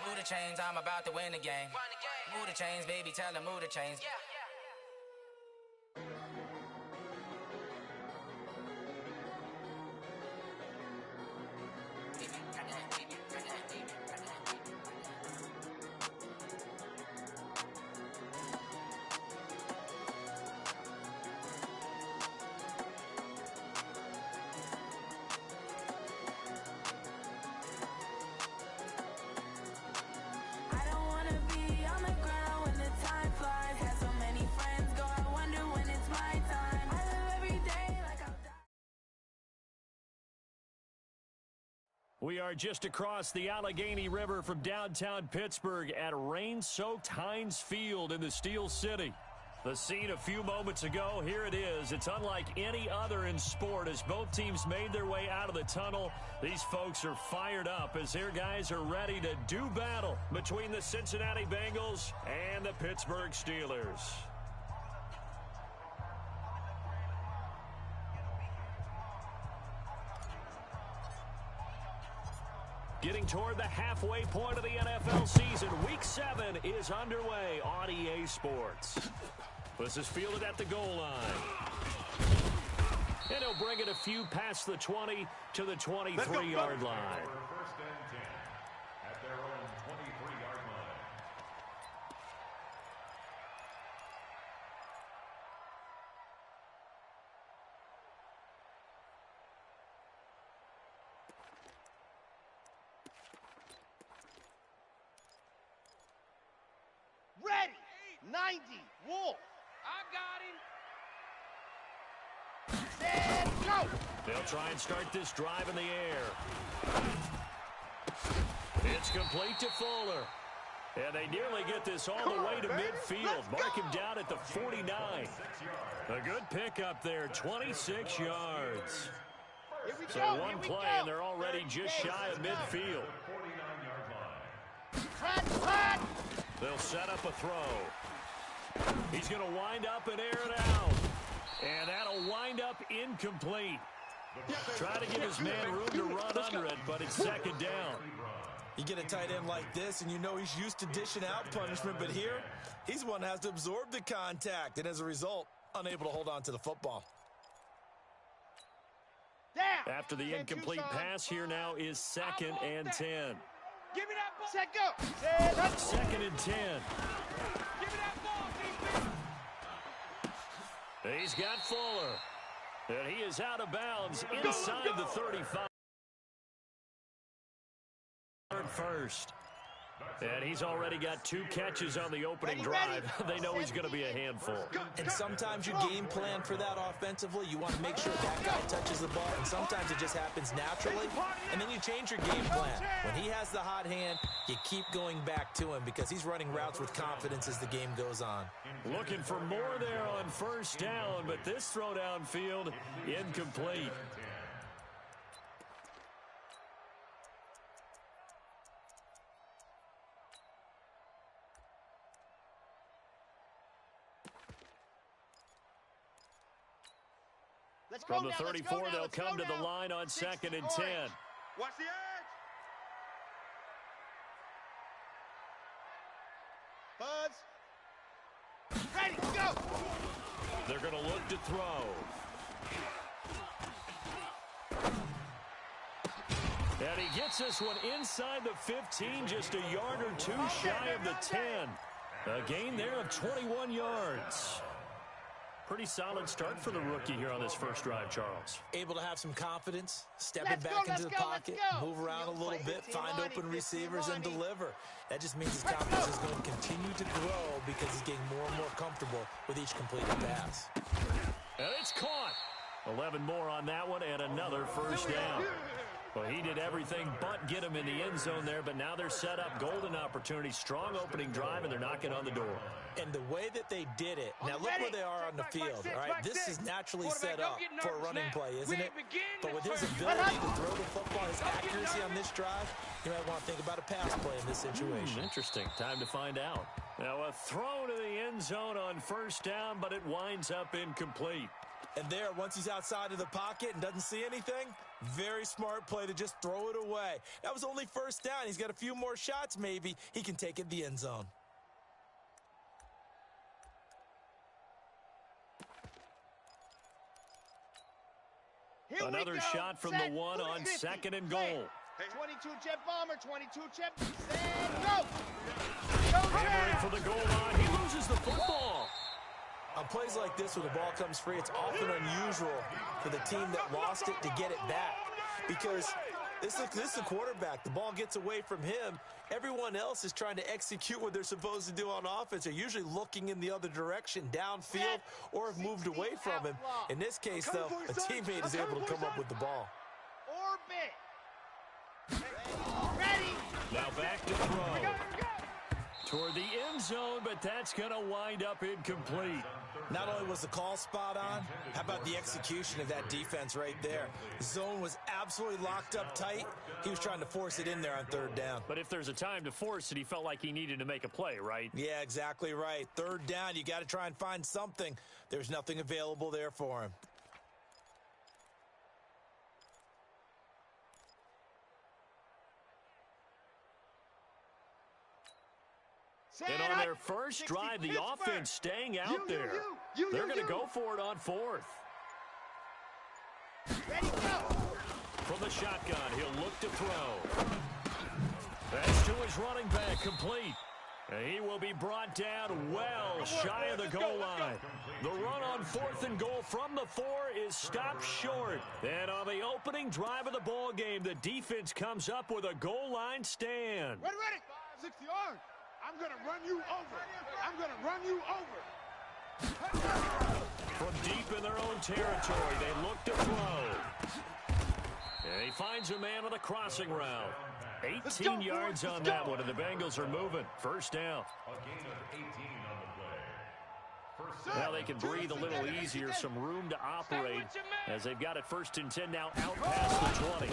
Move the chains, I'm about to win the game. Move the chains, baby, tell them move the chains. We are just across the Allegheny River from downtown Pittsburgh at rain-soaked Heinz Field in the Steel City. The scene a few moments ago, here it is. It's unlike any other in sport as both teams made their way out of the tunnel. These folks are fired up as their guys are ready to do battle between the Cincinnati Bengals and the Pittsburgh Steelers. Getting toward the halfway point of the NFL season, Week 7 is underway on EA Sports. This is fielded at the goal line. And he'll bring it a few past the 20 to the 23-yard line. First and 10 at their own 23-yard line. Ready, 90, Wolf. I got him. Set, go. They'll try and start this drive in the air. It's complete to Fuller. And they nearly get this all the way to midfield. Mark him down at the 49. A good pickup there, 26 yards. So one play, and they're already just shy of midfield. They'll set up a throw. He's going to wind up and air it out. And that'll wind up incomplete. Try to give his man room to run under it, but it's second down. You get a tight end like this, and you know he's used to dishing out punishment, but here, he's one that has to absorb the contact, and as a result, unable to hold on to the football. After the incomplete pass, here now is second and 10. Give me that ball. Set, go. Second and 10. Give me that ball, DB. He's got Fuller. And he is out of bounds inside the 35. First. And he's already got 2 catches on the opening drive. They know he's going to be a handful. And sometimes you game plan for that offensively. You want to make sure that guy touches the ball, and sometimes it just happens naturally. And then you change your game plan. When he has the hot hand, you keep going back to him because he's running routes with confidence as the game goes on. Looking for more there on first down, but this throw downfield incomplete. From the 34, they'll come to the line on second and 10. Watch the edge. Buzz. Ready, go. They're going to look to throw. And he gets this one inside the 15, just a yard or 2 shy of the 10. A gain there of 21 yards. Pretty solid start for the rookie here on this first drive, Charles. Able to have some confidence, stepping back into the pocket, move around a little bit, find open receivers, and deliver. That just means his confidence is going to continue to grow because he's getting more and more comfortable with each completed pass. And it's caught. 11 more on that one and another first down. Well, he did everything but get him in the end zone there, but now they're set up. Golden opportunity, strong opening drive, and they're knocking on the door. And the way that they did it, now look where they are on the field, all right? This is naturally set up for a running play, isn't it? But with his ability to throw the football, his accuracy on this drive, you might want to think about a pass play in this situation. Interesting. Time to find out. Now a throw to the end zone on first down, but it winds up incomplete. And there, once he's outside of the pocket and doesn't see anything, very smart play to just throw it away. That was only first down. He's got a few more shots, maybe. He can take it in the end zone. Another shot from the one on 2nd and goal. 22 jet bomber, 22 jet, and go! Hammering for the goal line. He loses the football. On plays like this, when the ball comes free, it's often unusual for the team that lost it to get it back. Because this is a quarterback. The ball gets away from him. Everyone else is trying to execute what they're supposed to do on offense. They're usually looking in the other direction, downfield, or have moved away from him. In this case, though, a teammate is able to come up with the ball. Orbit. Ready. Now back to throw. Toward the end zone, but that's going to wind up incomplete. Not only was the call spot on, how about the execution of that defense right there? The zone was absolutely locked up tight. He was trying to force it in there on 3rd down. But if there's a time to force it, he felt like he needed to make a play, right? Yeah, exactly right. 3rd down, you got to try and find something. There's nothing available there for him. And on their first drive, the offense staying out there. They're going to go for it on 4th. Ready, go! From the shotgun, he'll look to throw. That's to his running back, complete. And he will be brought down well shy of the goal line. The run on 4th and goal from the 4 is stopped short. And on the opening drive of the ball game, the defense comes up with a goal line stand. Ready, 6 yards. I'm going to run you over. I'm going to run you over. From deep in their own territory, they look to throw. And he finds a man on the crossing route. 18 yards on that one, and the Bengals are moving. First down. A gain of 18 on the play. Now they can breathe a little easier, some room to operate as they've got it 1st and 10 now out past the 20.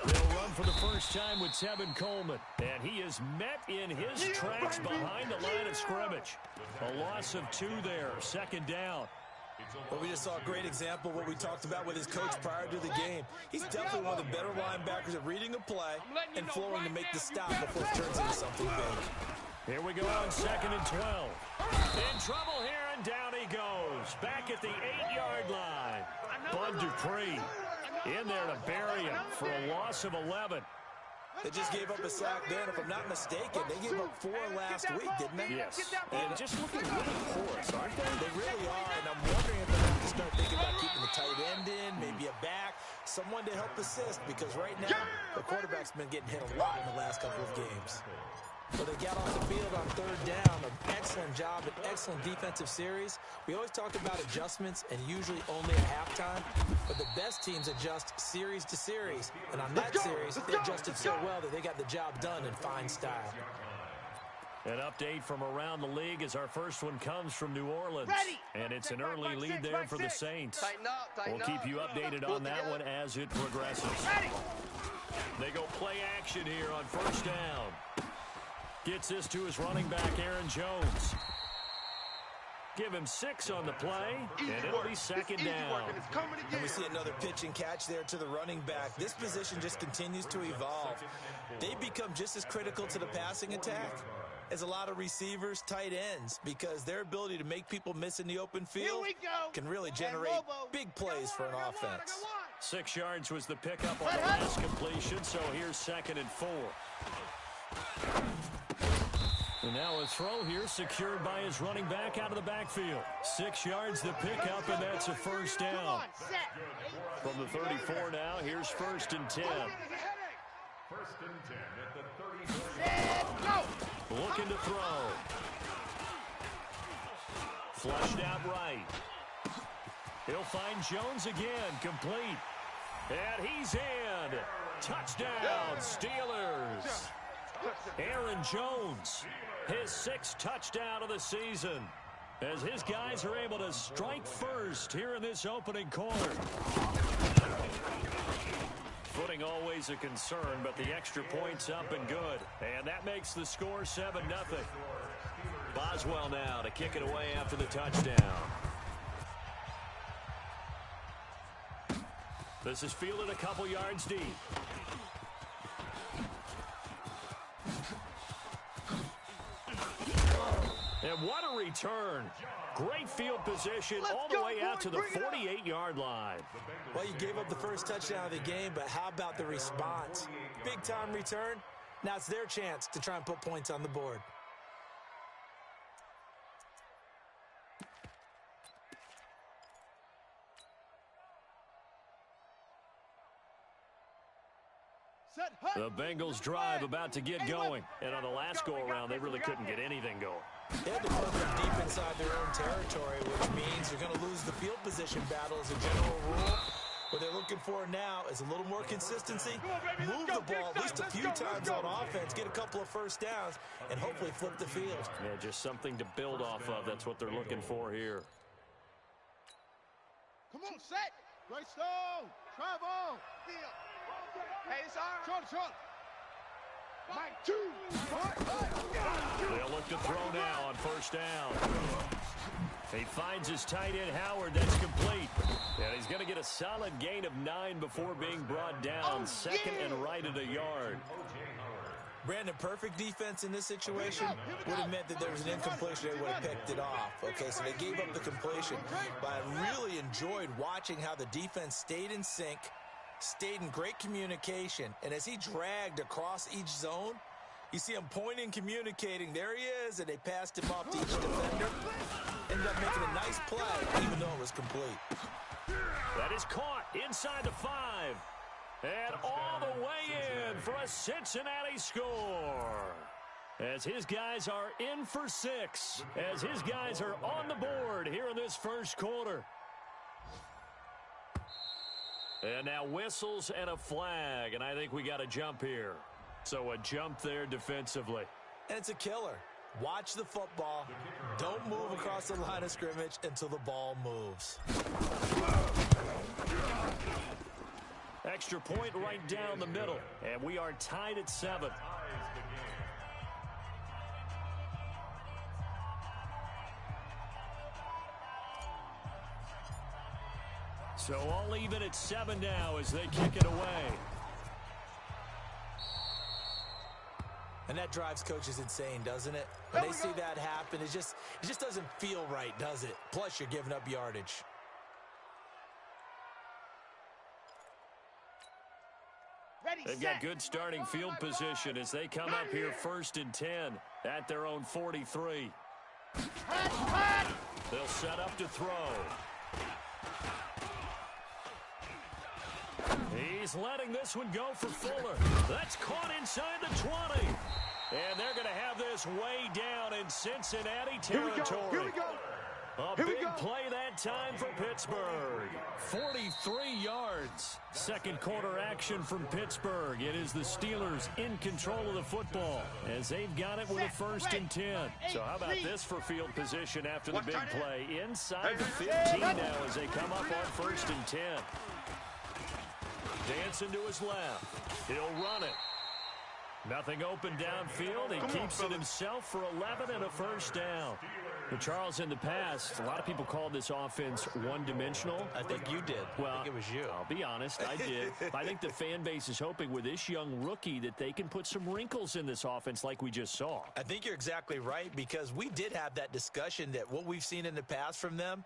They'll run for the first time with Tevin Coleman, and he is met in his tracks behind the line of scrimmage. A loss of 2 there, 2nd down. Well, we just saw a great example of what we talked about with his coach prior to the game. He's definitely one of the better linebackers at reading a play and flowing to make the stop before it turns into something big. Here we go on 2nd and 12. In trouble here, and down he goes. Back at the 8-yard line. Bud Dupree in there to bury him for a loss of 11. They just gave up a sack then. If I'm not mistaken, they gave up 4 last week, didn't they? Yes. And just looking really porous, aren't they? They really are, and I'm wondering if they have to start thinking about keeping the tight end in, maybe a back, someone to help assist, because right now, the quarterback's been getting hit a lot in the last couple of games. So they got off the field on 3rd down. An excellent job, an excellent defensive series. We always talk about adjustments and usually only at halftime, but the best teams adjust series to series. And on that series, they adjusted so well that they got the job done in fine style. An update from around the league as our first one comes from New Orleans. And it's an early lead there for the Saints. We'll keep you updated on that one as it progresses. They go play action here on 1st down. Gets this to his running back, Aaron Jones. Give him 6 on the play, and it'll be 2nd down. And we see another pitch and catch there to the running back. This position just continues to evolve. They become just as critical to the passing attack as a lot of receivers, tight ends, because their ability to make people miss in the open field can really generate big plays for an offense. 6 yards was the pickup on the last completion, so here's 2nd and 4. And now a throw here secured by his running back out of the backfield. 6 yards the pickup, and that's a 1st down. From the 34 now, here's 1st and 10. 1st and 10 at the 30. Looking to throw. Flushed out right. He'll find Jones again, complete. And he's in. Touchdown, Steelers. Aaron Jones, his 6th touchdown of the season, as his guys are able to strike first here in this opening quarter. Footing always a concern, but the extra point's up and good. And that makes the score 7-0. Boswell now to kick it away after the touchdown. This is fielded a couple yards deep. And what a return. Great field position all the way out to the 48-yard line. Well, you gave up the first touchdown of the game, but how about the response? Big-time return. Now it's their chance to try and put points on the board. The Bengals drive about to get going. And on the last go-around, they really couldn't get anything going. They had to put them deep inside their own territory, which means they're going to lose the field position battle as a general rule. What they're looking for now is a little more consistency, move the ball at least a few times on offense, get a couple of first downs, and hopefully flip the field. Yeah, just something to build off of. That's what they're looking for here. Come on, set. Great stone. Travel. Field. Hey, sorry. Short. Mike, 2. They'll look to throw now on first down. He finds his tight end, Howard. That's complete. And he's going to get a solid gain of 9 before being brought down. Second and right at a yard. Brandon, perfect defense in this situation would have meant that there was an incompletion. They would have picked it off. Okay, so they gave up the completion. But I really enjoyed watching how the defense stayed in sync, stayed in great communication, and as he dragged across each zone, you see him pointing, communicating. There he is, and they passed him off to each defender. Ended up making a nice play, even though it was complete. That is caught inside the 5. And all the way in for a Cincinnati score. As his guys are in for 6. As his guys are on the board here in this first quarter. And now whistles and a flag, and I think we got a jump here. So a jump there defensively. And it's a killer. Watch the football. Don't move across the line of scrimmage until the ball moves. Extra point right down the middle, and we are tied at 7. So all even at 7 now as they kick it away. And that drives coaches insane, doesn't it? When they see that happen, it just doesn't feel right, does it? Plus, you're giving up yardage. They've got good starting field position as they come up here 1st and 10 at their own 43. They'll set up to throw. He's letting this one go for Fuller. That's caught inside the 20. And they're going to have this way down in Cincinnati territory. Here we go. A big play that time for Pittsburgh. 43 yards. Second quarter action from Pittsburgh. It is the Steelers in control of the football as they've got it with a 1st and 10. So how about this for field position after the big play? Inside the 15 now as they come up on 1st and 10. Dancing to his left. He'll run it. Nothing open downfield. He keeps it himself for 11 and a first down. But Charles, in the past, a lot of people called this offense one-dimensional. I think you did. Well, I think it was you. I'll be honest, I did. I think the fan base is hoping with this young rookie that they can put some wrinkles in this offense like we just saw. I think you're exactly right because we did have that discussion that what we've seen in the past from them,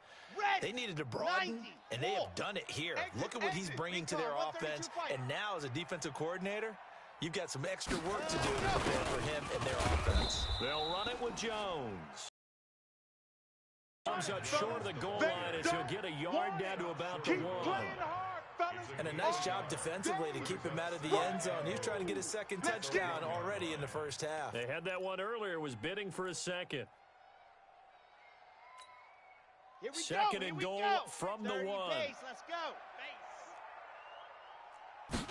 they needed to broaden, and they have done it here. Look at what he's bringing to their offense, and now as a defensive coordinator, you've got some extra work to do to prepare for him and their offense. They'll run it with Jones. Comes up short of the goal line as he'll get a yard down to about the 1. And a nice job defensively to keep him out of the end zone. He's trying to get his second touchdown already in the first half. They had that one earlier, was bidding for a second. Second and goal from the 1. Let's go.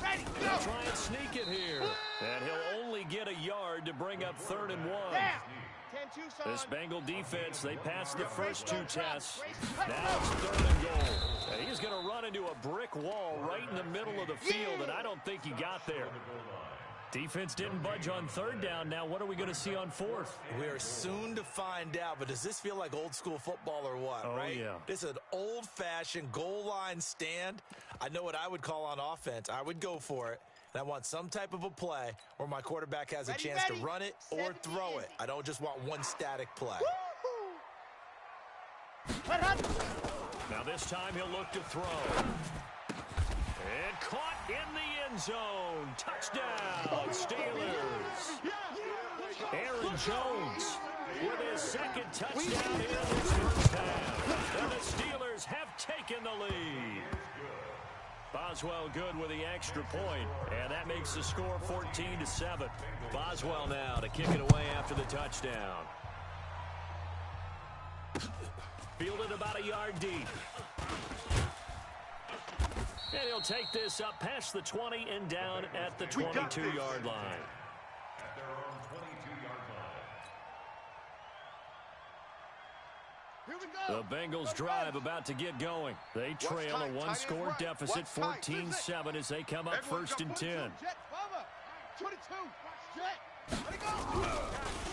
Ready, go. He'll try and sneak it here. And he'll only get a yard to bring up 3rd and 1. Down. This Bengal defense, they passed the first 2 tests. Now it's 3rd and goal. And he's going to run into a brick wall right in the middle of the field, and I don't think he got there. Defense didn't budge on third down. Now what are we going to see on fourth? We are soon to find out, but does this feel like old school football or what, right? Yeah. This is an old-fashioned goal line stand. I know what I would call on offense. I would go for it, and I want some type of a play where my quarterback has a chance to run it or throw it. I don't just want one static play. Now this time he'll look to throw. And caught in the end zone. Touchdown, Steelers. Aaron Jones with his second touchdown here in this first half. And the Steelers have taken the lead. Boswell good with the extra point, and that makes the score 14-7. Boswell now to kick it away after the touchdown. Fielded about a yard deep. And he'll take this up past the 20 and down at the 22-yard line. At their own 22-yard line. Here we go. The Bengals drive about to get going. They trail a one-score deficit, 14-7, as they come up first and 10. 22.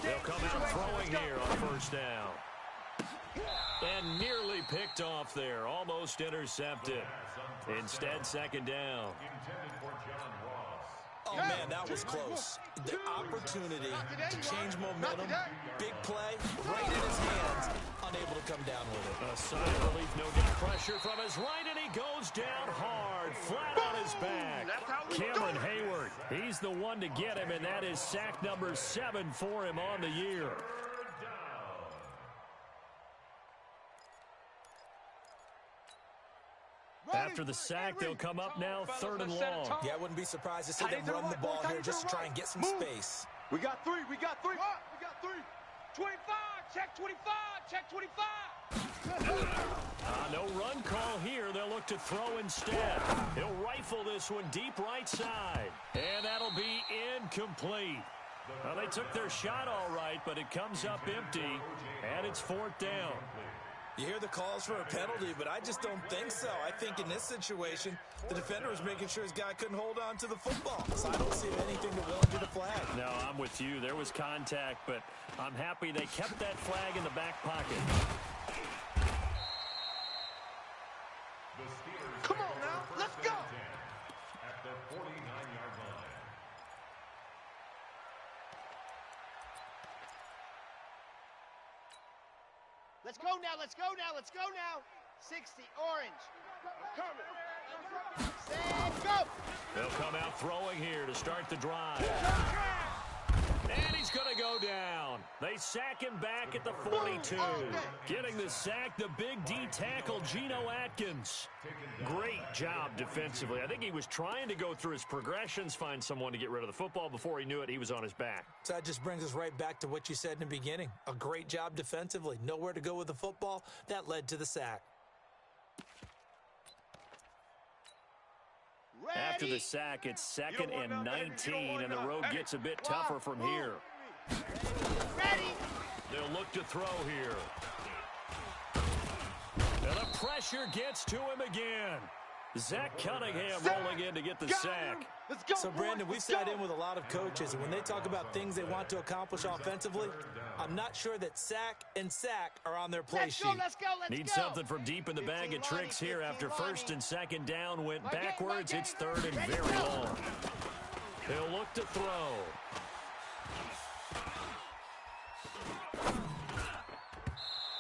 They'll come out throwing here on first down. And nearly picked off there, almost intercepted. Instead, second down. Oh, man, that was close. The opportunity to change momentum, big play, right in his hands, unable to come down with it. A sigh of relief, no good pressure from his right, and he goes down hard, flat on his back. Cameron Hayward, he's the one to get him, and that is sack number 7 for him on the year. After the sack, they'll come up now, 3rd and long. Yeah, I wouldn't be surprised to see them run the ball here just to try and get some space. We got 3. We got 3. 25, check 25, check 25. No run call here. They'll look to throw instead. He'll rifle this one deep right side. And that'll be incomplete. Well, they took their shot all right, but it comes up empty, and it's 4th down. You hear the calls for a penalty, but I just don't think so. I think in this situation, the defender was making sure his guy couldn't hold on to the football. So I don't see anything to warrant a flag. No, I'm with you. There was contact, but I'm happy they kept that flag in the back pocket. Come on now, let's go. At the 49-yard line. Let's go now, let's go now, let's go now. 60, orange. Set, go. They'll come out throwing here to start the drive. And he's going to go down. They sack him back at the 42. Getting the sack, the big D tackle, Geno Atkins. Great job defensively. I think he was trying to go through his progressions, find someone to get rid of the football. Before he knew it, he was on his back. So that just brings us right back to what you said in the beginning. A great job defensively. Nowhere to go with the football. That led to the sack. After the sack, it's 2nd and 19, and the road gets a bit tougher from here. Ready. They'll look to throw here. And the pressure gets to him again. Zach Cunningham rolling in to get the sack. So, Brandon, we've sat in with a lot of coaches, and when they talk about things they want to accomplish offensively, I'm not sure that sack and sack are on their play sheet. Let's go. Need something from deep in the bag of tricks here after 1st and 2nd down went backwards. It's 3rd and very long. He'll look to throw.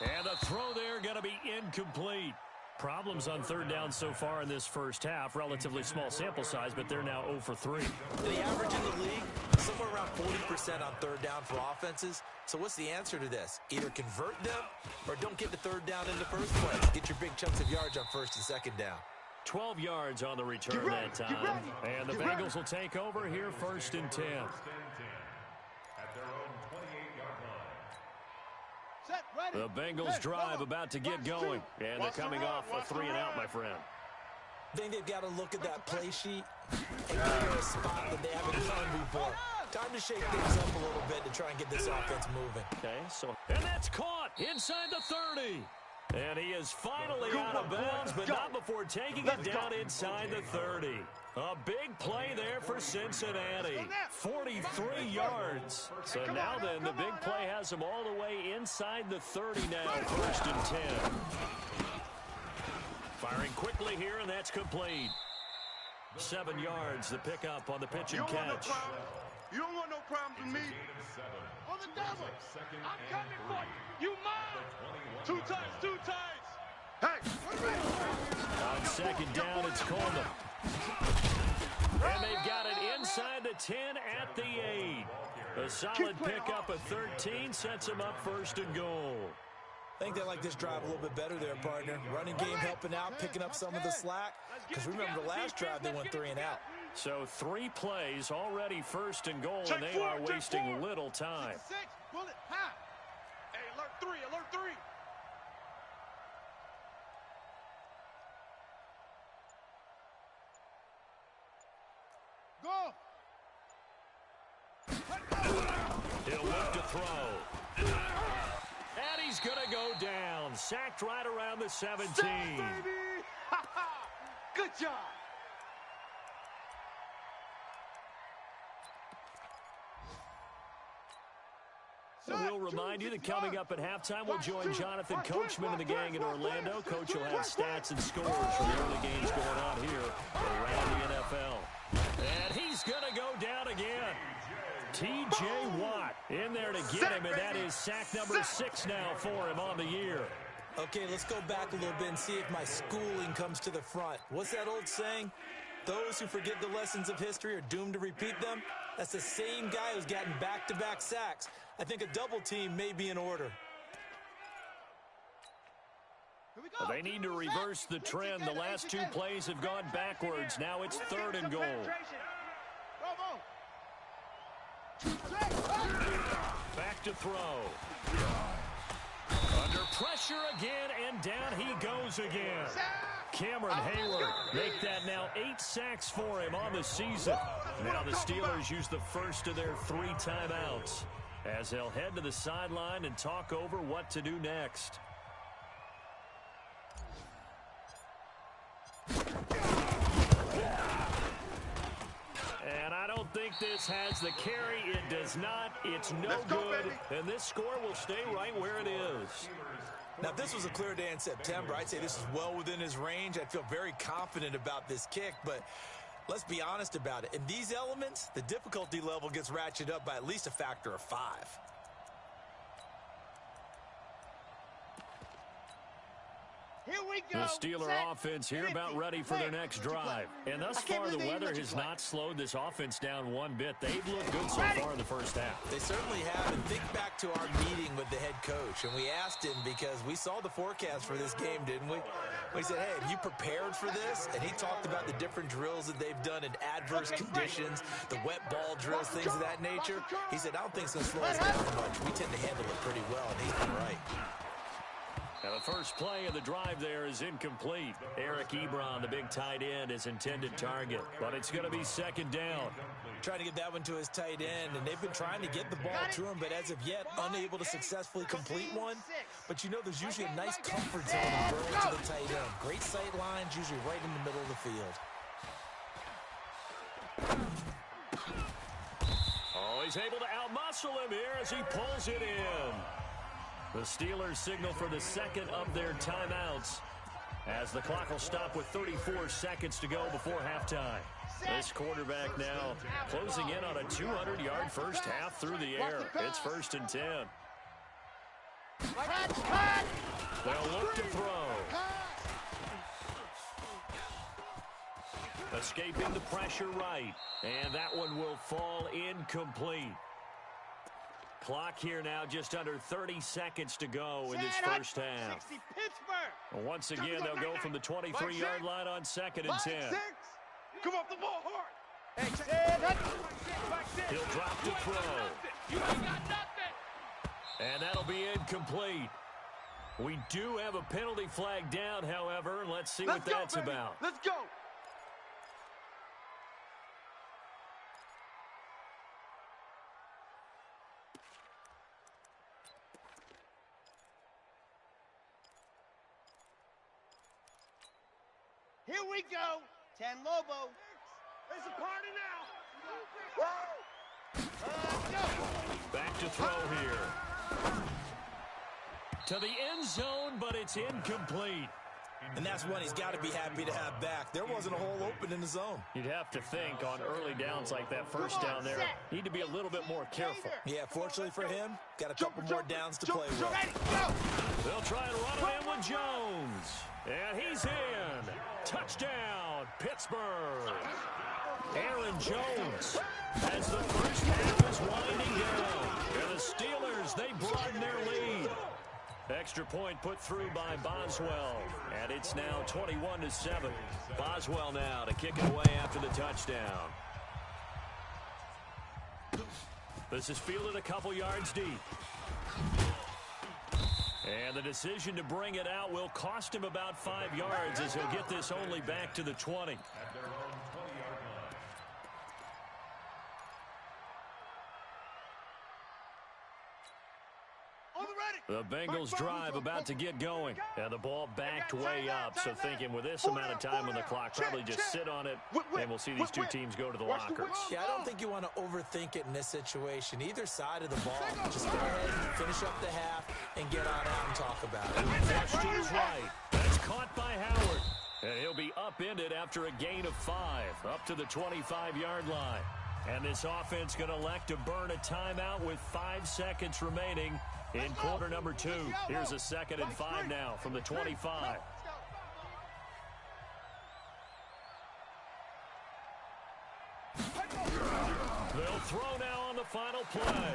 And the throw there going to be incomplete. Problems on 3rd down so far in this first half. Relatively small sample size, but they're now 0 for 3. The average in the league, somewhere around 40% on 3rd down for offenses. So what's the answer to this? Either convert them or don't get the 3rd down in the first place. Get your big chunks of yards on 1st and 2nd down. 12 yards on the return that time. And the Bengals will take over here 1st and 10. At their own 28-yard line. Set, ready. The Bengals drive about to get going. And they're coming off a 3 and out, my friend. I think they've got to look at that play sheet and clear a spot that they haven't done before. Time to shake things up a little bit to try and get this offense moving. Okay, so, and that's caught inside the 30. And he is finally out of bounds, but not before taking it down inside the 30. A big play there for Cincinnati. 43 yards. So now then, the big play has him all the way inside the 30 now, 1st and 10. Firing quickly here, and that's complete. 7 yards, the pickup on the pitch and catch. You don't want no problems with me. On the double. I'm coming for you. You mine. 2 times, 2 times. Hey. On 2nd down, it's Coleman. And they've got it inside the 10 at the 8. A solid pickup of 13 sets them up 1st and goal. I think they like this drive a little bit better there, partner. Running game helping out, picking up some of the slack. Because remember, the last drive they went 3 and out. So 3 plays, already 1st and goal, and they are wasting little time. 6, bullet, high. Hey, alert 3, alert 3. Go. He'll look to throw. And he's going to go down. Sacked right around the 17. Baby! Good job. And we'll remind you that coming up at halftime, we'll join Jonathan Coachman and the gang in Orlando. Coach will have stats and scores from the early games going on here around the NFL. And he's going to go down again. T.J. Watt in there to get him, and that is sack number 6 now for him on the year. Okay, let's go back a little bit and see if my schooling comes to the front. What's that old saying? Those who forget the lessons of history are doomed to repeat them. That's the same guy who's gotten back-to-back sacks. I think a double team may be in order. Well, they need to reverse the trend. The last 2 plays have gone backwards. Now it's 3rd and goal. Back to throw. Under pressure again, and down he goes again. Cameron Hayward make that now 8 sacks for him on the season. Now the Steelers use the first of their 3 timeouts as they'll head to the sideline and talk over what to do next. And I don't think this has the carry. It does not. It's no good. And this score will stay right where it is. Now, if this was a clear day in September, I'd say this is well within his range. I'd feel very confident about this kick, but let's be honest about it. In these elements, the difficulty level gets ratcheted up by at least a factor of 5. Here we go. The Steeler offense here about ready for their next drive. And thus far, the weather has not slowed this offense down one bit. They've looked good so far in the first half. They certainly have. And think back to our meeting with the head coach. And we asked him because we saw the forecast for this game, didn't we? We said, hey, have you prepared for this? And he talked about the different drills that they've done in adverse conditions, the wet ball drills, things of that nature. He said, I don't think it's going to slow us down much. We tend to handle it pretty well, and he's been right. Now the first play of the drive there is incomplete. Eric Ebron, the big tight end, is intended target. But it's going to be 2nd down. Trying to get that one to his tight end, and they've been trying to get the ball to him, but as of yet, unable to successfully complete one. But you know, there's usually a nice comfort zone thrown to the tight end. Great sight lines, usually right in the middle of the field. Oh, he's able to outmuscle him here as he pulls it in. The Steelers signal for the 2nd of their timeouts as the clock will stop with 34 seconds to go before halftime. This quarterback now closing in on a 200-yard first half through the air. It's 1st and 10. They'll look to throw. Escaping the pressure right. And that one will fall incomplete. Clock here now just under 30 seconds to go in this first half. Once again, they'll go from the 23-yard line on 2nd and 10. Come off the ball hard. He'll drop to throw. You ain't got nothing. And that'll be incomplete. We do have a penalty flag down, however, and let's see what that's about. Let's go. Here we go. 10 Lobo. It's a party now. Back to throw here. To the end zone, but it's incomplete. And that's one he's got to be happy to have back. There wasn't a hole open in the zone. You'd have to think on early downs like that first down there, need to be a little bit more careful. Yeah, fortunately for him, got a couple more downs to play with. They'll try and run it in with Jones. And he's in. Touchdown, Pittsburgh. Aaron Jones as the first half is winding down. And the Steelers, they broaden their lead. Extra point put through by Boswell. And it's now 21-7. Boswell now to kick it away after the touchdown. This is fielded a couple yards deep. And the decision to bring it out will cost him about 5 yards as he'll get this only back to the 20. The Bengals drive about to get going. And the ball backed way up. So thinking with this amount of time on the clock, probably just sit on it, and we'll see these two teams go to the lockers. Yeah, I don't think you want to overthink it in this situation. Either side of the ball, just go ahead and finish up the half and get on out and talk about it. Flush to his right. That's caught by Howard. And he'll be upended after a gain of 5, up to the 25-yard line. And this offense going to elect to burn a timeout with 5 seconds remaining in quarter number 2. Here's a 2nd and 5 now from the 25. They'll throw now on the final play.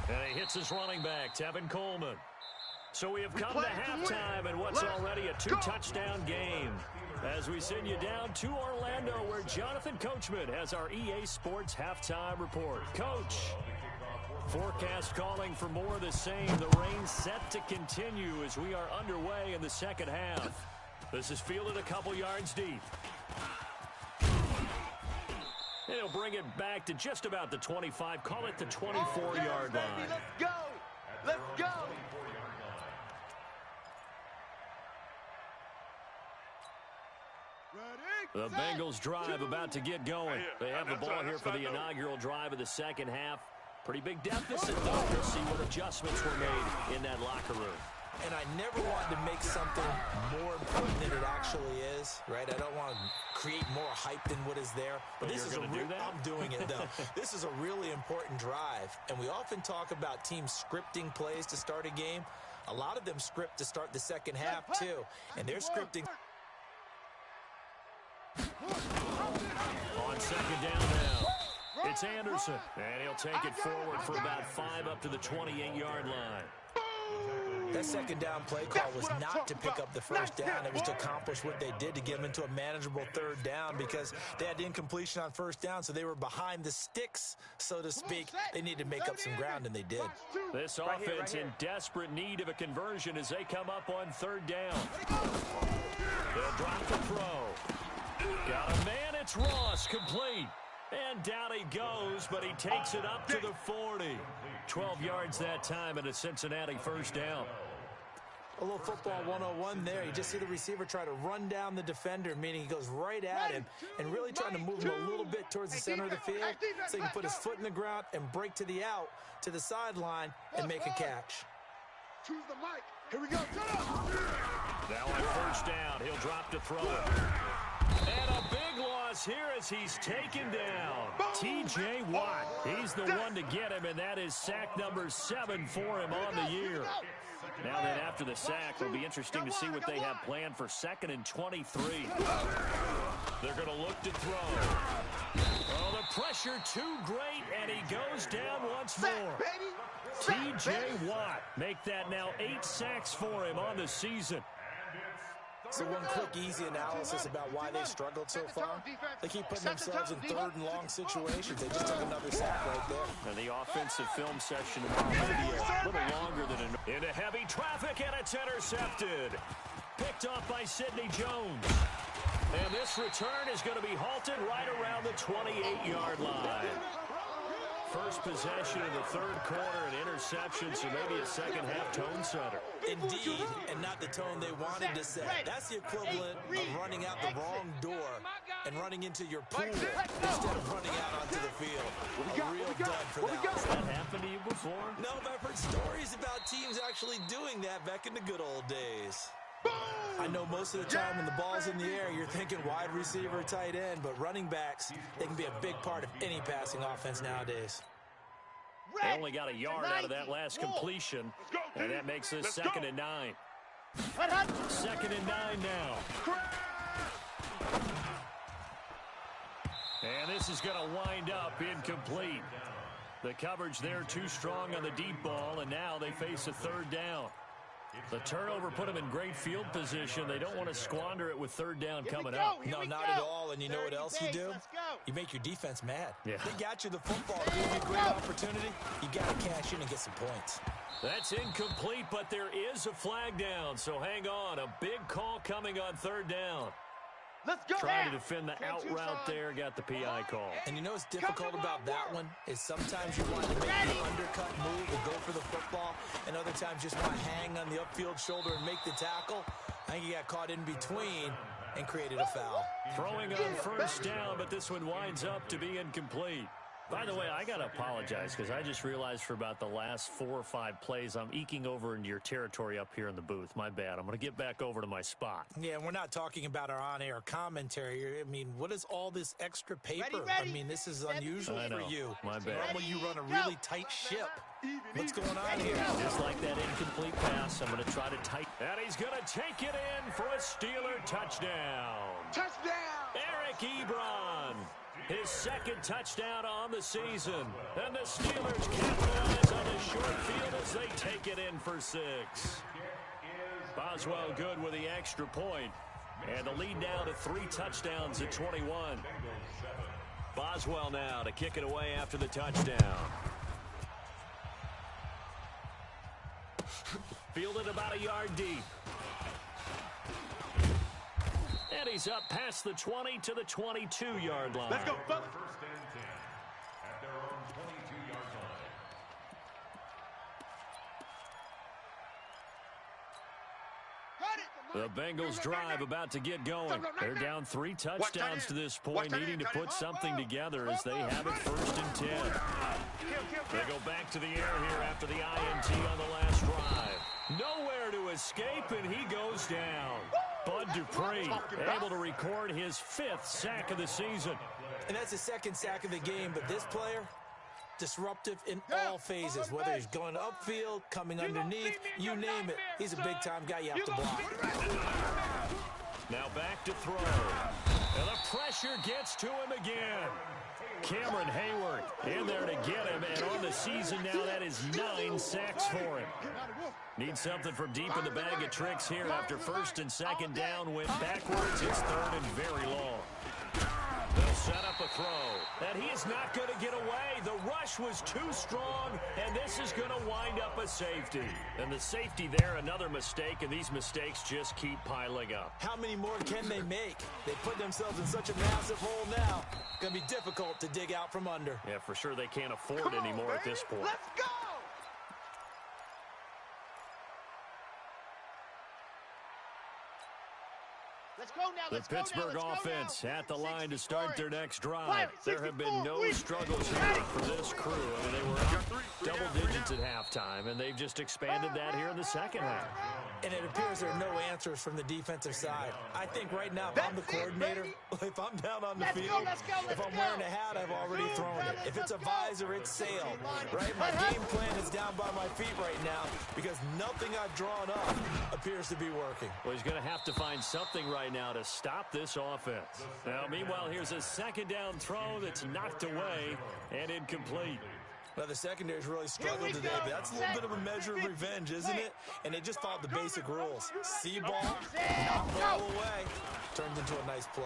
And he hits his running back, Tevin Coleman. So we have come to halftime in what's already a 2-touchdown game. As we send you down to Orlando, where Jonathan Coachman has our EA Sports halftime report. Coach, forecast calling for more of the same. The rain set to continue as we are underway in the second half. This is fielded a couple yards deep. And he'll bring it back to just about the 25. Call it the 24-yard line. Let's go. Let's go. The Bengals drive about to get going. They have the ball here for the inaugural drive of the second half. Pretty big deficit, though. We'll see what adjustments were made in that locker room. And I never wanted to make something more important than it actually is, right? I don't want to create more hype than what is there. But this is I'm doing it, though. This is a really important drive. And we often talk about teams scripting plays to start a game. A lot of them script to start the second half, too. And they're scripting. On second down now, it's Anderson. And he'll take it forward for about 5 up to the 28-yard line. That second down play call was not to pick up the first down. It was to accomplish what they did, to get them into a manageable third down, because they had incompletion on first down, so they were behind the sticks, so to speak. They needed to make up some ground, and they did. This offense in desperate need of a conversion as they come up on third down. They'll drop the throw. Got a man, it's Ross, complete. And down he goes, but he takes it up to the 40. 12 yards that time and a Cincinnati first down. A little football 101 there. You just see the receiver try to run down the defender, meaning he goes right at him and really trying to move him a little bit towards the center of the field so he can put his foot in the ground and break to the out, to the sideline, and make a catch. Choose the mic. Here we go. Now on first down, he'll drop to throw it. And a big loss here as he's taken down. T.J. Watt, he's the one to get him, and that is sack number 7 for him on the year. Now then, after the sack, it'll be interesting to see what they have planned for 2nd and 23. They're going to look to throw. Oh, the pressure too great, and he goes down once more. T.J. Watt, make that now 8 sacks for him on the season. So one quick, easy analysis about why they struggled so far. They keep putting themselves in third and long situations. They just took another sack right there. And the offensive film session tomorrow may be a little longer than into heavy traffic, and it's intercepted. Picked off by Sidney Jones. And this return is going to be halted right around the 28-yard line. First possession of the third quarter, and intercepted. interception, so maybe a second-half tone setter. Indeed, and not the tone they wanted to set. That's the equivalent of running out the wrong door and running into your pool instead of running out onto the field. A real dud for that one. Has that happened to you before? No, but I've heard stories about teams actually doing that back in the good old days. I know most of the time when the ball's in the air, you're thinking wide receiver, tight end, but running backs, they can be a big part of any passing offense nowadays. They only got a yard out of that last completion, and that makes this 2nd and 9. 2nd and 9 now. And this is going to wind up incomplete. The coverage there too strong on the deep ball, and now they face a 3rd down. The turnover put them in great field position. They don't want to squander it with 3rd down coming up. No, not at all. And you know what else you do? You make your defense mad. Yeah. They got you the football. Give you a great opportunity. You got to cash in and get some points. That's incomplete, but there is a flag down. So hang on. A big call coming on 3rd down. Let's go. Trying to defend the out route there. Got the PI call. And you know what's difficult about that one is sometimes you want to make the undercut move and go for the football, and other times just want to hang on the upfield shoulder and make the tackle. I think he got caught in between and created a foul. Throwing on 1st down, but this one winds up to be incomplete. By the way, I got to apologize because I just realized for about the last 4 or 5 plays, I'm eking over into your territory up here in the booth. My bad. I'm going to get back over to my spot. Yeah, we're not talking about our on-air commentary. I mean, what is all this extra paper? Ready. I mean, this is unusual for you. My bad. Normally you run a really tight ship. What's going on here? Just like that incomplete pass, I'm going to try to tighten. And he's going to take it in for a Steeler touchdown. Touchdown! Eric Ebron. His 2nd touchdown on the season. And the Steelers capitalize on the short field as they take it in for 6. Boswell good with the extra point. And the lead now to 3 touchdowns at 21. Boswell now to kick it away after the touchdown. Fielded about a yard deep. And he's up past the 20 to the 22-yard line. Let's go, fellas. 1st and 10 at their own 22-yard line. The Bengals drive about to get going. They're down 3 touchdowns to this point, needing to put something together as they have it 1st and 10. They go back to the air here after the INT on the last drive. Nowhere to escape, and he goes down. Bud Dupree able to record his 5th sack of the season. And that's his 2nd sack of the game, but this player, disruptive in all phases, whether he's going upfield, coming underneath, you name it. He's a big-time guy you have to block. Now back to throw. And the pressure gets to him again. Cameron Hayward in there to get him, and on the season now, that is 9 sacks for him. Need something from deep in the bag of tricks here after 1st and 2nd down went backwards. It's 3rd and very long. They'll set up a throw, and he is not going to get away. The rush was too strong, and this is going to wind up a safety. And the safety there, another mistake, and these mistakes just keep piling up. How many more can they make? They put themselves in such a massive hole now. Going to be difficult to dig out from under. Yeah, for sure they can't afford anymore at this point. Let's go. Let's go now. The Pittsburgh offense at the line to start their next drive. There have been no struggles here for this crew. I mean, they were up double digits at halftime, and they've just expanded that here in the 2nd half. And it appears there are no answers from the defensive side. I think right now, if I'm the coordinator, if I'm down on the field, if I'm wearing a hat, I've already thrown it. If it's a visor, it's sailed, right? My game plan is down by my feet right now because nothing I've drawn up appears to be working. Well, he's going to have to find something right now to stop this offense. Now, meanwhile, here's a 2nd down throw that's knocked away and incomplete. Well, the secondary's really struggled today, but that's a little bit of a measure of revenge, isn't it? And they just followed the basic rules. See ball, knock ball away. Turns into a nice play.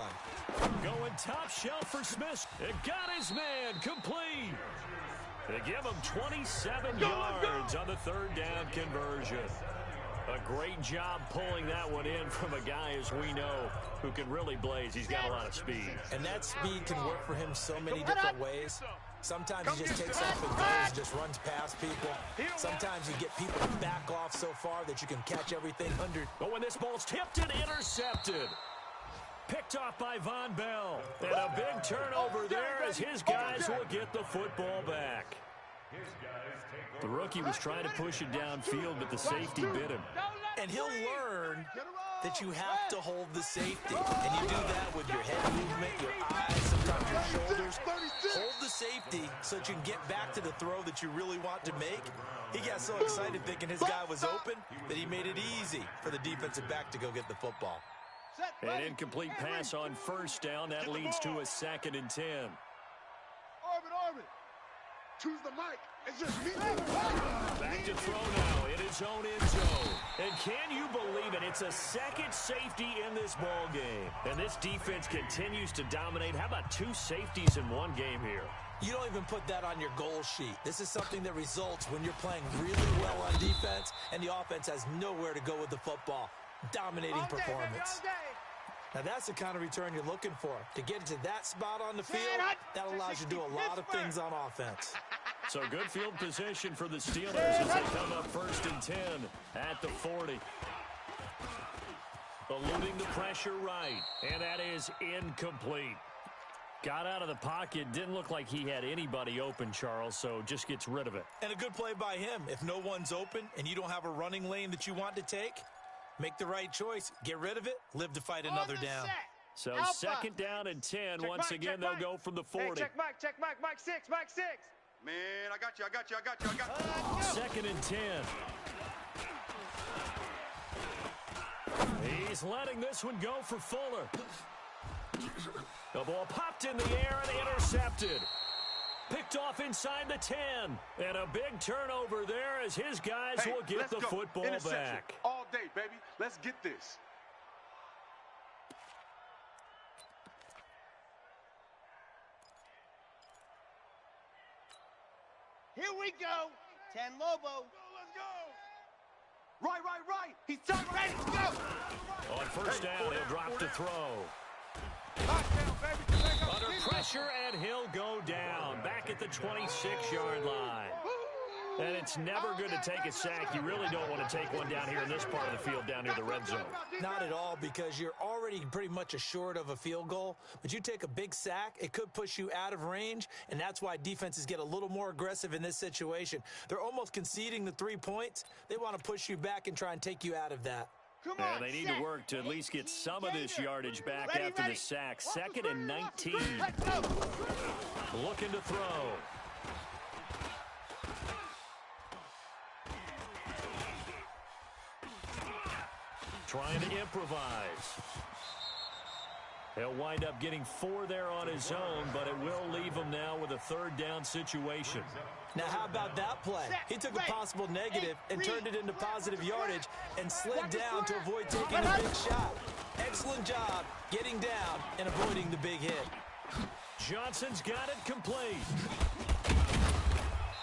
Going top shelf for Smith. It got his man complete. They give him 27 yards on the 3rd down conversion. A great job pulling that one in from a guy, as we know, who can really blaze. He's got a lot of speed. And that speed can work for him so many different ways. Sometimes he just takes off and goes, just runs past people. Sometimes you get people to back off so far that you can catch everything under. But when this ball's tipped and intercepted. Picked off by Von Bell. And a big turnover there as his guys will get the football back. The rookie was trying to push it downfield, but the safety bit him. And he'll learn that you have to hold the safety. And you do that with your head movement, your eyes, sometimes your shoulders. Hold the safety so that you can get back to the throw that you really want to make. He got so excited thinking his guy was open that he made it easy for the defensive back to go get the football. An incomplete pass on first down. That leads to a 2nd and 10. Orbit. Choose the mic. It's just me. Back to throw now in his own end zone. And can you believe it? It's a second safety in this ball game. And this defense continues to dominate. How about 2 safeties in one game here? You don't even put that on your goal sheet. This is something that results when you're playing really well on defense and the offense has nowhere to go with the football. Dominating performance. Now that's the kind of return you're looking for. To get into that spot on the field, that allows you to do a lot of things on offense. So good field position for the Steelers as they come up 1st and 10 at the 40. Eluding the pressure right, and that is incomplete. Got out of the pocket, didn't look like he had anybody open, Charles, so just gets rid of it. And a good play by him. If no one's open and you don't have a running lane that you want to take, make the right choice. Get rid of it. Live to fight another down. So 2nd down and 10. Once again, they'll go from the 40. Hey, check Mike 6. Man, I got you. 2nd and 10. He's letting this one go for Fuller. The ball popped in the air and intercepted. Picked off inside the 10. And a big turnover there as his guys will get the football back. All day, baby. Let's get this. Here we go. 10 Lobo. Let's go. Right. He's done. Ready to go. On first down, he'll drop to throw. Lockdown, baby. Under pressure, and he'll go down. Back at the 26-yard line. And it's never good to take a sack. You really don't want to take one down here in this part of the field, down near the red zone. Not at all, because you're already pretty much assured of a field goal. But you take a big sack, it could push you out of range, and that's why defenses get a little more aggressive in this situation. They're almost conceding the 3 points. They want to push you back and try and take you out of that. Yeah, they need to work to at least get some of this yardage back after the sack. 2nd and 19. Looking to throw. Trying to improvise. He'll wind up getting 4 there on his own, but it will leave him now with a 3rd down situation. Now, how about that play? He took a possible negative and turned it into positive yardage and slid down to avoid taking a big shot. Excellent job getting down and avoiding the big hit. Johnson's got it complete.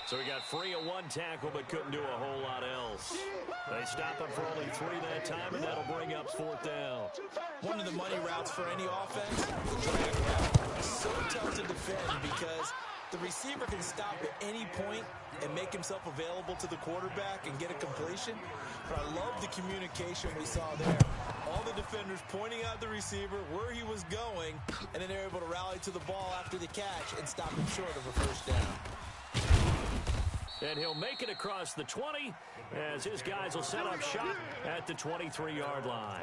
So he got free of 1 tackle, but couldn't do a whole lot else. They stop him for only 3 that time, and that'll bring up 4th down. One of the money routes for any offense, the drag route. So tough to defend because the receiver can stop at any point and make himself available to the quarterback and get a completion. But I love the communication we saw there. All the defenders pointing out the receiver, where he was going, and then they're able to rally to the ball after the catch and stop him short of a 1st down. And he'll make it across the 20 as his guys will set up shop at the 23-yard line.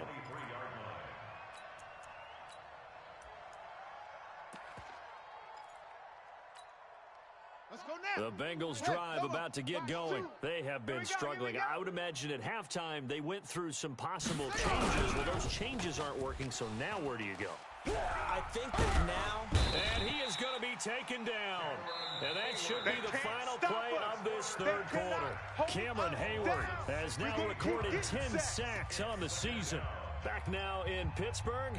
Let's go now. The Bengals drive about to get going. They have been struggling. I would imagine at halftime they went through some possible changes. Well, those changes aren't working, so now where do you go? I think that now... And he is going to be taken down. And that should be the final play of this 3rd quarter. Cameron Hayward has now recorded 10 sacks on the season. Back now in Pittsburgh.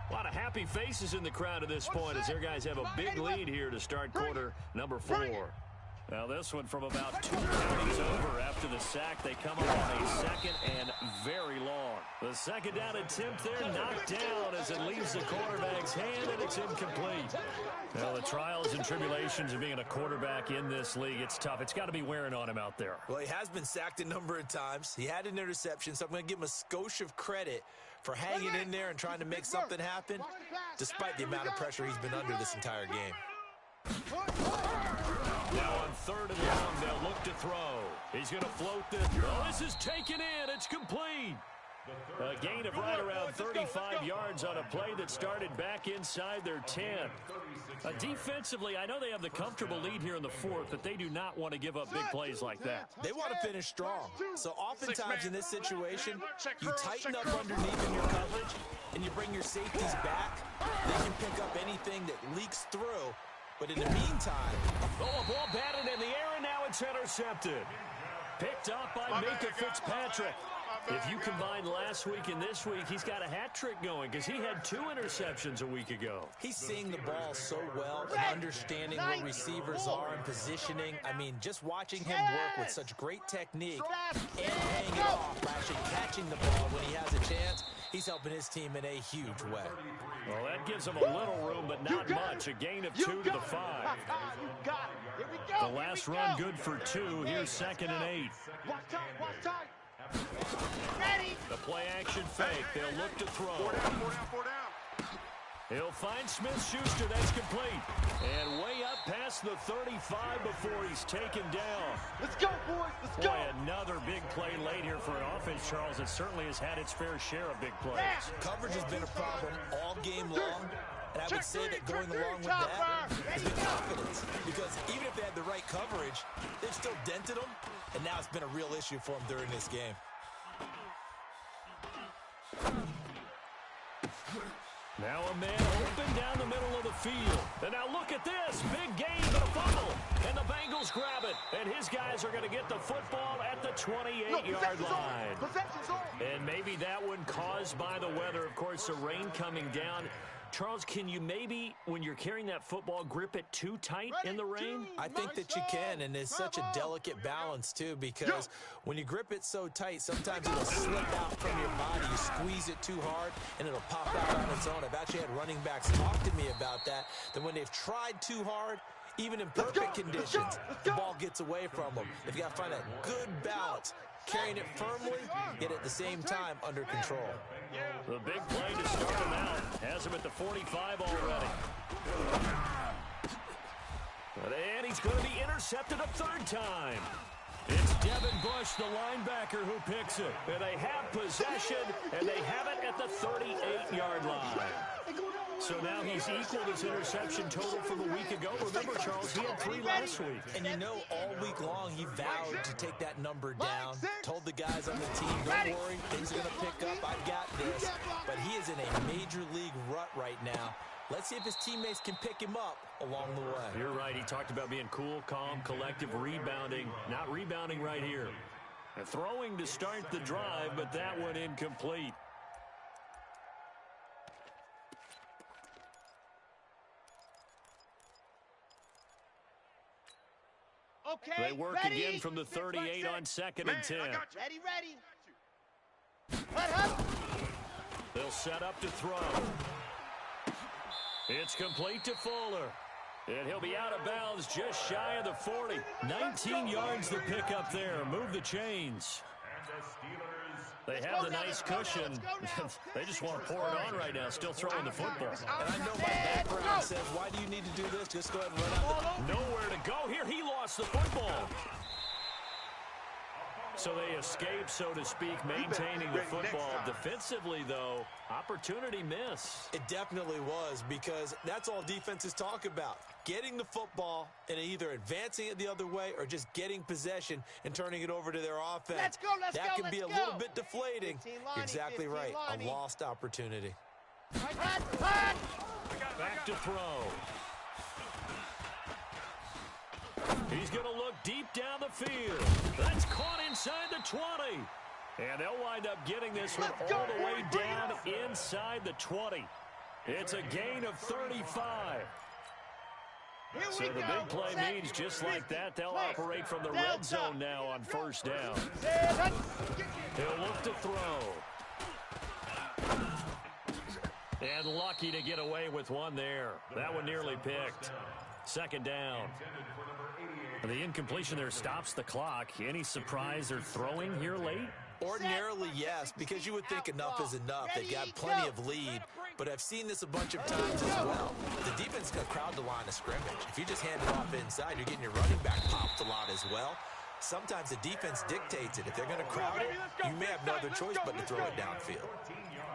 A lot of happy faces in the crowd at this point as their guys have a big lead here to start quarter number 4. Now this one from about 2 counties over after the sack. They come up on a second and very long. The second down attempt there knocked down as it leaves the quarterback's hand, and it's incomplete. Well, the trials and tribulations of being a quarterback in this league, it's tough. It's got to be wearing on him out there. Well, he has been sacked a number of times. He had an interception, so I'm going to give him a skosh of credit for hanging in there and trying to make something happen, despite the amount of pressure he's been under this entire game. Now on third and long, they'll look to throw. He's going to float this. Oh, this is taken in. It's complete. A gain of right around 35 yards on a play that started back inside their 10. Defensively, I know they have the comfortable lead here in the fourth, but they do not want to give up big plays like that. They want to finish strong. So oftentimes in this situation, you tighten up underneath in your coverage, and you bring your safeties back. They can pick up anything that leaks through. But in the meantime... Oh, a ball batted in the air, and now it's intercepted. Picked up by Minka Fitzpatrick. If you combine last week and this week, he's got a hat trick going because he had 2 interceptions a week ago. He's seeing the ball so well and understanding where receivers are and positioning. I mean, just watching him work with such great technique and paying it off, actually catching the ball when he has a chance, he's helping his team in a huge way. Well, that gives him a little room, but not much. A gain of 2 to the 5. The last run good for 2. Here's 2nd and 8. Watch time. Ready. The play action fake. They'll look to throw. 4 down. He'll find Smith-Schuster. That's complete. And way up past the 35 before he's taken down. Let's go, boys. Let's go. Boy, another big play late here for an offense, Charles. It certainly has had its fair share of big plays. Coverage has been a problem all game long. And I would say that going along with that is the confidence. Because even if they had the right coverage, they've still dented them. And now it's been a real issue for them during this game. Now a man open down the middle of the field. And now look at this. Big gain, but a fumble. And the Bengals grab it. And his guys are going to get the football at the 28-yard line. And maybe that one caused by the weather. Of course, the rain coming down. Charles, can you maybe, when you're carrying that football, grip it too tight in the rain? I think that you can, and it's such a delicate balance, too, because when you grip it so tight, sometimes it'll slip out from your body. You squeeze it too hard, and it'll pop out on its own. I've actually had running backs talk to me about that when they've tried too hard, even in perfect conditions, the ball gets away from them. They've got to find that good balance, carrying it firmly, yet at the same time under control. The big play to start him out. Has him at the 45 already. And he's going to be intercepted a 3rd time. It's Devin Bush, the linebacker, who picks it. And they have possession, and they have it at the 38-yard line. So now he's equaled his interception total from a week ago. Remember, Charles, he had 3 last week. And you know, all week long he vowed to take that number down. Told the guys on the team, don't worry, things are going to pick up. I've got this. But he is in a major league rut right now. Let's see if his teammates can pick him up along the way. You're right. He talked about being cool, calm, collective, rebounding. Not rebounding right here. And throwing to start the drive, but that one incomplete. Okay, they work again from the 38 on 2nd and 10. Ready. They'll set up to throw. It's complete to Fuller. And he'll be out of bounds just shy of the 40. 19 yards to pick up there. Move the chains. They have the nice cushion. They just want to pour it on right now, still throwing the football. And I know my background says, why do you need to do this? Just go ahead and run out. Nowhere to go here. He lost the football. So they escape, so to speak, maintaining the football. Defensively, though, opportunity miss. It definitely was, because that's all defenses talk about. Getting the football and either advancing it the other way or just getting possession and turning it over to their offense. That can be a little bit deflating. You're exactly right. A lost opportunity. Back to throw. He's going to look deep down the field. That's caught inside the 20. And they'll wind up getting this one all the way down inside the 20. It's a gain of 35. So the big play means just like that, they'll operate from the red zone now on first down. He'll look to throw. And lucky to get away with one there. That one nearly picked. Second down. The incompletion there stops the clock. Any surprise they're throwing here late? Ordinarily, yes, because you would think enough is enough. They've got plenty of lead, but I've seen this a bunch of times as well. The defense is going to crowd the line of scrimmage. If you just hand it off inside, you're getting your running back popped a lot as well. Sometimes the defense dictates it. If they're going to crowd it, you may have no other choice but to throw it downfield.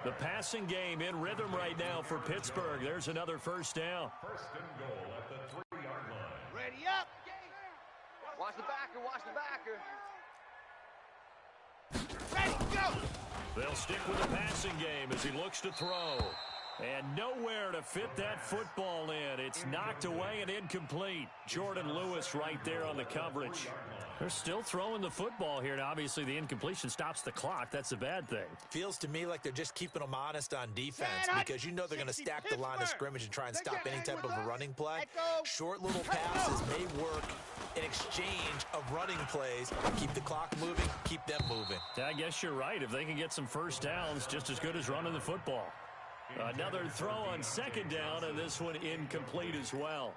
The passing game in rhythm right now for Pittsburgh. There's another first down. First and goal at the 3-yard line. Ready up. Watch the backer, watch the backer. Ready, go. They'll stick with the passing game as he looks to throw. And nowhere to fit that football in. It's knocked away and incomplete. Jordan Lewis right there on the coverage. They're still throwing the football here. And obviously, the incompletion stops the clock. That's a bad thing. Feels to me like they're just keeping them honest on defense because you know they're going to stack the line of scrimmage and try and stop any type of a running play. Short little passes may work in exchange of running plays. Keep the clock moving, keep them moving. I guess you're right. If they can get some first downs, just as good as running the football. Another throw on second down, and this one incomplete as well.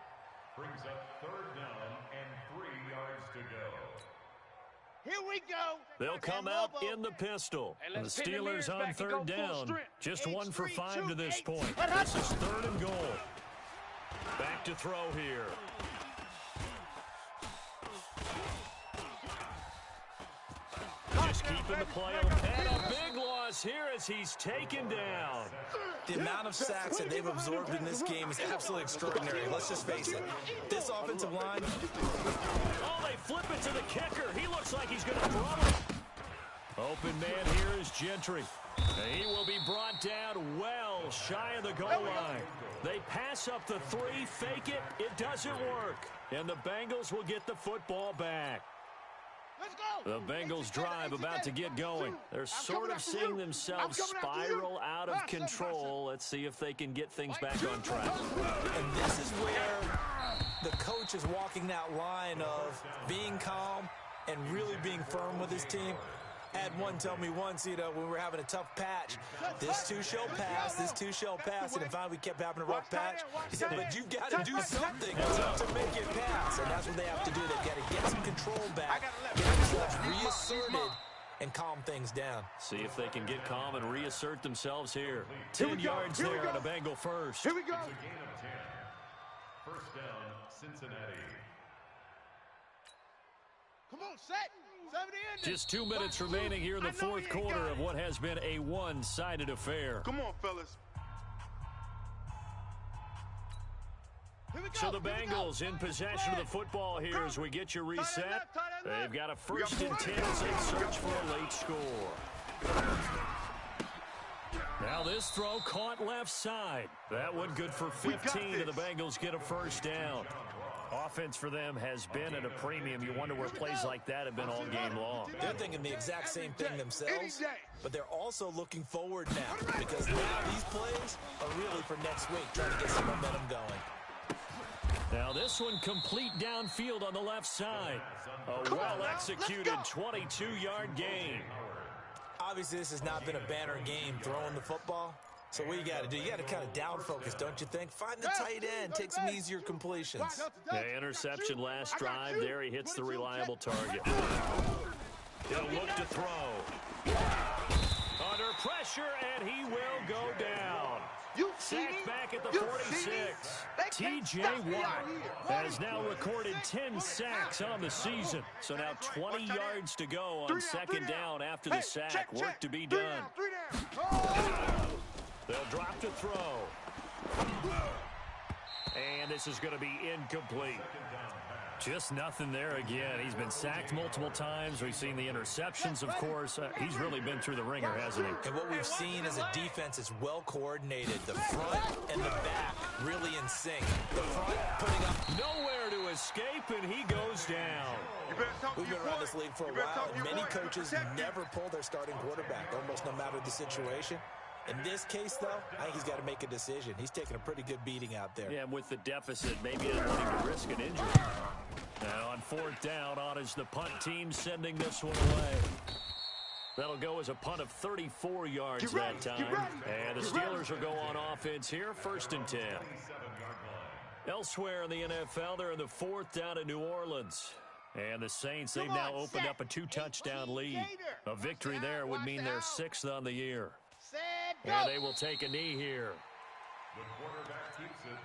Brings up third down and 3 yards to go. Here we go. They'll come out in the pistol. And the Steelers on third down. Just 1 for 5 to this point. This is third and goal. Back to throw here. Just keeping the play open. And a big loss here as he's taken down. The amount of sacks that they've absorbed in this game is absolutely extraordinary. Let's just face it. This offensive line. Oh, they flip it to the kicker. He looks like he's going to throw it. Open man here is Gentry. He will be brought down well shy of the goal line. They pass up the 3, fake it. It doesn't work. And the Bengals will get the football back. The Bengals drive about to get going. They're sort of seeing themselves spiral out of control. Let's see if they can get things back on track. And this is where the coach is walking that line of being calm and really being firm with his team. I had one tell me once, when we were having a tough patch, this too shall pass, this too shall pass, and finally we kept having a rough patch. He said, but you've got to do something to make it pass, and that's what they have to do. They've got to get some control back, get themselves reasserted, and calm things down. See if they can get calm and reassert themselves here. 10 yards there on a Bengal first. Here we go. It's a gain of 10. First down, Cincinnati. Come on, set. Just 2 minutes remaining here in the fourth quarter of what has been a one-sided affair. Come on, fellas. So the Bengals in possession of the football here as we get you reset. They've got a 1st and 10 as they search for a late score. Now this throw caught left side. That one good for 15, and the Bengals get a first down. Offense for them has been at a premium. You wonder where plays like that have been all game long. They're thinking the exact same thing themselves, but they're also looking forward now because now these plays are really for next week, trying to get some momentum going. Now this one complete downfield on the left side. A well-executed 22-yard gain. Obviously, this has not been a banner game throwing the football. So what you got to do, you got to kind of down focus, don't you think? Find the tight end, take some easier completions. The interception last drive there. He hits the reliable target. He'll look to throw. Under pressure, and he will go down. Sacked back at the 46. T.J. Watt has now recorded 10 sacks on the season. So now 20 yards to go on second down after the sack. Work to be done. They'll drop to throw. And this is going to be incomplete. Just nothing there again. He's been sacked multiple times. We've seen the interceptions, of course. He's really been through the ringer, hasn't he? And what we've seen as a defense is well coordinated. The front and the back really in sync. The front putting up nowhere to escape, and he goes down. We've been around this league for a while, and many coaches never pull their starting quarterback, almost no matter the situation. In this case, though, I think he's got to make a decision. He's taking a pretty good beating out there. Yeah, and with the deficit, maybe not wanting to risk an injury. Now on fourth down, on is the punt team sending this one away. That'll go as a punt of 34 yards that time. And the Steelers will go on offense here, 1st and 10. Elsewhere in the NFL, they're in the 4th down in New Orleans. And the Saints, they've now opened up a 2-touchdown lead. A victory there would mean they're 6th on the year. And they will take a knee here. The quarterback keeps it.